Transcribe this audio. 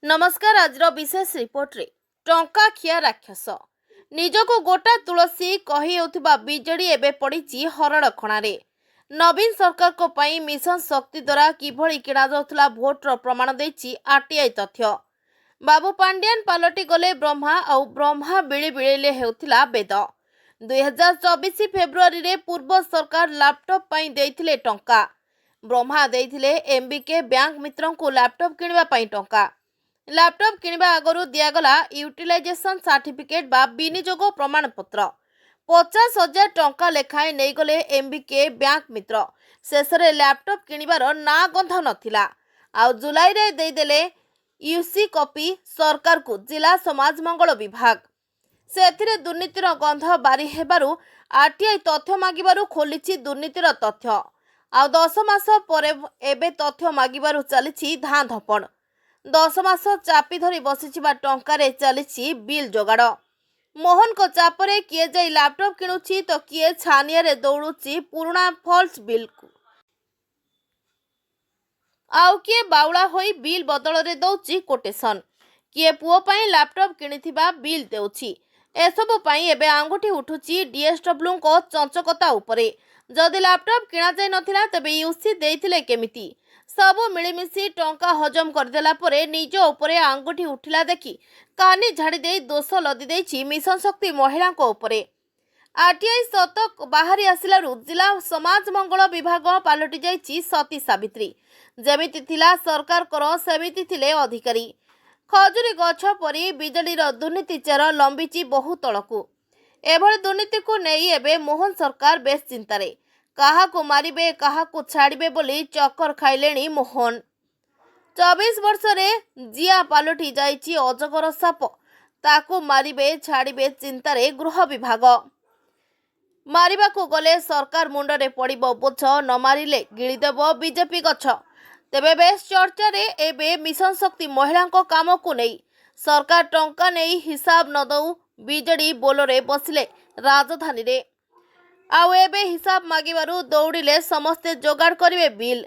नमस्कार। आज विशेष रिपोर्ट रे टंका खिया राक्षस निजको गोटा तुलसी कही बीजेडी एबे पड़ी हरण खणारे। नवीन सरकार को पई मिशन शक्ति द्वारा किभली किणा जाउथला भोटर प्रमाण देछि आरटीआई तथ्य। बाबू पांड्यान पालटी गले ब्रह्मा और ब्रह्मा बिली बिळेले हेउथिला वेद। 2024 फेब्रुआरी रे पूर्व सरकार लैपटॉप पई देइथिले टंका। ब्रह्मा देइथिले एमबीके बैंक मित्रन को लैपटॉप किनिबा पई टंका। लैपटॉप किनिबा आगरु दियागला यूटिलाइजेशन सर्टिफिकेट बा विनियोग प्रमाणपत्र। 50,000 टंका लेखाएं नहीं गले एमबीके बैंक मित्र। शेषरे लैपटॉप किनिबार ना गंध नथिला। आउ जुलाई रे दे देले यूसी कॉपी सरकार को जिला समाज मंगल विभाग। से दुर्नीतिर गंध बारी हेबारु आरटीआई तथ्य मागिबारु खोलिछि दुर्नीतिर तथ्य। आउ 10 मास परे एबे तथ्य मागिबारु चलिछि धां धपण। 10 मास चापी धरी बसिचिबा टंकारे चलिछि बिल जोगाड़। मोहन को चापरे किए जाई लैपटॉप किणुछि तो किए छानिया रे दौड़ुछि पुराना फॉल्स बिल को। आउ किए बाउला होई बिल बदल रे दौछि कोटेशन। किए पुओ पई लैपटॉप किणिथिबा बिल देउछि। एसबु पई एबे आंगुठी उठुछि डीएसडब्ल्यू को चंचकता उपरे। जदि लैपटॉप किणा जाय नथिला तबे यूसी देइथिले केमिति। सबु मिलीमिशी टंका हजम करदेला परे निज उपरे आंगुठी उठिला देखि कानी झाड़ी दे दोष लदी देछि मिशन शक्ति महिला को उपरे। आरटीआई सतक बाहरी आसिलारु जिला समाज मंगल विभाग पालटि जाइछि सती सावित्री। जेमिति थिला सरकार कर सेमिति थिले अधिकारी। खजुरी गछ परी बिजेडीर दुर्नीति चेर लंबिछि बहु तलकु। एभଳି दुर्नीति को नहीं एबे मोहन सरकार बेस चिंतारे। काहाकु मारिबे काहाकु छाड़िबे बोली चक्कर खाइलेणी मोहन। 24 वर्ष रे जिया पालटि जाइछि अजगर साप। ताकु मारिबे छाड़िबे चिंतारे गृह विभाग। मारिबाकु गले सरकार मुंडरे पड़िबो बोझ, न मारिले गिळिदेब बीजेपी गछ। तेबे बेस चर्चा रे एबे मिशन शक्ति महिला काम को नहीं सरकार टंका नहीं हिसाब न दऊ बीजेडी बोलरे बसिले राजधानी रे। आउ एबे हिसाब मागिबारु दौड़िले समस्ते जोगाड़ करिवे बिल।